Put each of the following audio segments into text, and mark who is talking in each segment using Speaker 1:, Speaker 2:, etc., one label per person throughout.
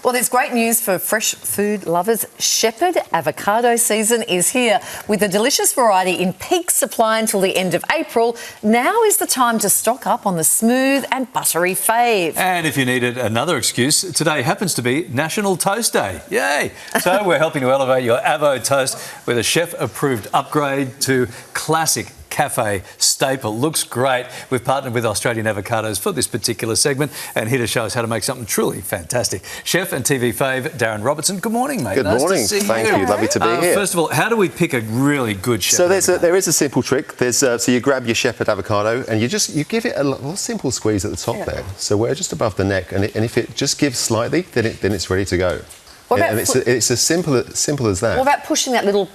Speaker 1: Well, there's great news for fresh food lovers. Shepard avocado season is here. With a delicious variety in peak supply until the end of April, now is the time to stock up on the smooth and buttery fave.
Speaker 2: And if you needed another excuse, today happens to be National Toast Day. Yay! So we're helping to elevate your avo toast with a chef-approved upgrade to classic cafe staple. Looks great. We've partnered with Australian Avocados for this particular segment and here to show us how to make something truly fantastic. Chef and TV fave Darren Robertson, good morning, mate.
Speaker 3: Good morning. Thank you. Lovely to be here.
Speaker 2: First of all, how do we pick a really good chef?
Speaker 3: So there is a simple trick. So you grab your Shepard avocado and you give it a little simple squeeze at the top there. So we're just above the neck, and if it just gives slightly, then it's ready to go. And it's as simple as that.
Speaker 1: What about pushing that little?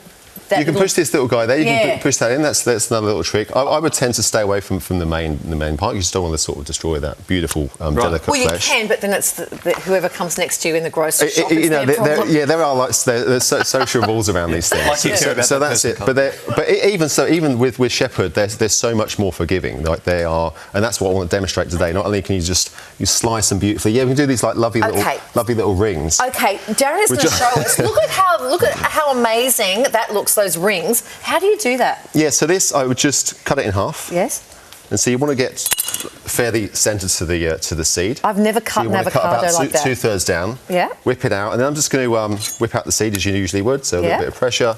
Speaker 3: You can push this little guy there. You can push that in. That's another little trick. I would tend to stay away from the main part. You just don't want to sort of destroy that beautiful delicate flesh.
Speaker 1: Well, you can, but then it's whoever comes next to you in the grocery shop.
Speaker 3: There are like there's social rules around these things. So that's it. But even with Shepard, there's so much more forgiving. Like they are, and that's what I want to demonstrate today. Not only can you slice them beautifully. Yeah, we can do these like lovely little rings.
Speaker 1: Okay, Darren is going to show us. Look at how amazing that looks. Those rings. How do you do that?
Speaker 3: Yeah, so this I would just cut it in half.
Speaker 1: Yes.
Speaker 3: And so you want to get fairly centred to the seed.
Speaker 1: I've never cut an avocado like that.
Speaker 3: 2/3 down.
Speaker 1: Yeah. Whip
Speaker 3: it out, and then I'm just going to whip out the seed as you usually would. So a little bit of pressure.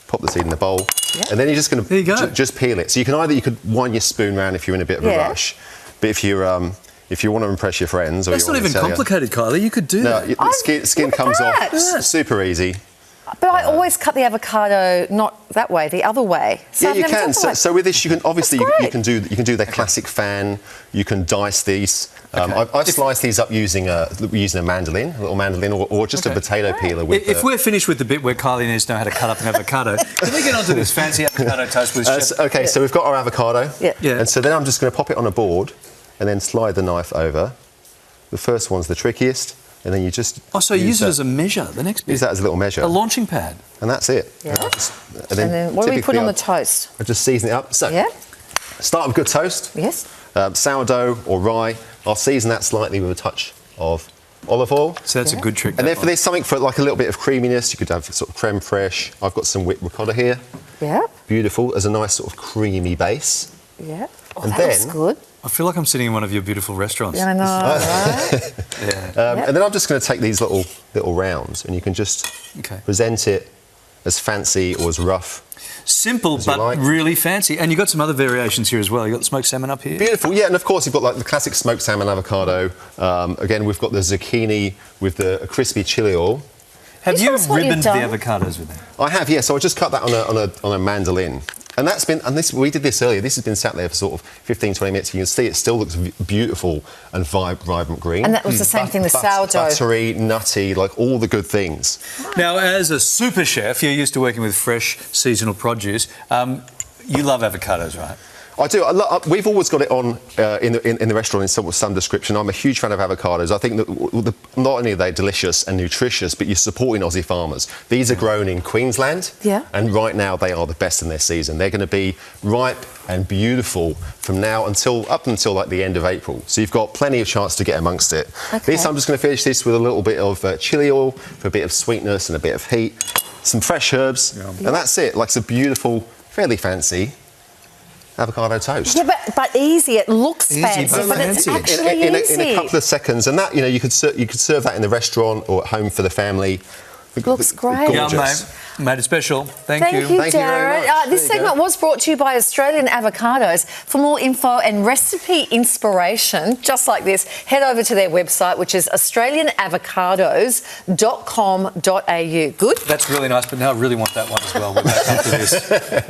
Speaker 3: Pop the seed in the bowl, and then you're just going to just peel it. So you can wind your spoon round if you're in a bit of a rush, but if you want to impress your friends, or
Speaker 2: that's not even complicated, Kylie. You could do that.
Speaker 3: The skin comes off. Super easy.
Speaker 1: But I always cut the avocado not that way, the other way. So
Speaker 3: yeah, you can. So with this, you can obviously you can do the classic fan. You can dice these. I slice these up using a little mandolin, or just a potato peeler.
Speaker 2: If we're finished with the bit where Kylie needs to know how to cut up an avocado, can we get onto this fancy avocado toast with Shepard?
Speaker 3: Okay, so we've got our avocado. Yeah. And so then I'm just going to pop it on a board, and then slide the knife over. The first one's the trickiest. And then you just...
Speaker 2: Oh, so you use it as a measure, the next bit?
Speaker 3: Use that as a little measure.
Speaker 2: A launching pad.
Speaker 3: And that's it.
Speaker 1: Yeah. And then what do we put on the toast?
Speaker 3: I just season it up. So, start with good toast.
Speaker 1: Yes.
Speaker 3: Sourdough or rye. I'll season that slightly with a touch of olive oil.
Speaker 2: So that's a good trick.
Speaker 3: And then for this, something for like a little bit of creaminess, you could have sort of creme fraiche. I've got some whipped ricotta here. Yeah. Beautiful, as a nice sort of creamy base.
Speaker 1: Yeah. Oh, and that looks good.
Speaker 2: I feel like I'm sitting in one of your beautiful restaurants.
Speaker 1: Yeah, I know, right?
Speaker 3: And then I'm just going to take these little rounds, and you can just present it as fancy or as rough.
Speaker 2: Simple, but really fancy. And you've got some other variations here as well. You've got the smoked salmon up here.
Speaker 3: Beautiful, yeah. And of course, you've got like the classic smoked salmon avocado. Again, we've got the zucchini with the crispy chilli oil.
Speaker 2: Have you ribboned the avocados with that?
Speaker 3: I have, yeah. So I just cut that on a mandolin. And we did this earlier. This has been sat there for sort of 15, 20 minutes. You can see it still looks beautiful and vibrant green.
Speaker 1: And that was the same thing, the sourdough.
Speaker 3: Buttery, nutty, like all the good things.
Speaker 2: Now, as a super chef, you're used to working with fresh, seasonal produce. You love avocados, right?
Speaker 3: I do. We've always got it on in the restaurant in some description. I'm a huge fan of avocados. I think that not only are they delicious and nutritious, but you're supporting Aussie farmers. These are grown in Queensland, and right now they are the best in their season. They're going to be ripe and beautiful from now up until like the end of April. So you've got plenty of chance to get amongst it. This I'm just going to finish this with a little bit of chili oil for a bit of sweetness and a bit of heat, some fresh herbs, and that's it. Like it's a beautiful, fairly fancy avocado toast.
Speaker 1: Yeah, but easy. It looks fancy, but it's actually easy.
Speaker 3: In a couple of seconds, and that you could serve that in the restaurant or at home for the family.
Speaker 1: Looks great.
Speaker 2: Yeah, made it special. Thank you.
Speaker 1: Thank you, Darren. This segment was brought to you by Australian Avocados. For more info and recipe inspiration, just like this, head over to their website, which is australianavocados.com.au. Good?
Speaker 2: That's really nice, but now I really want that one as well. We're back after this.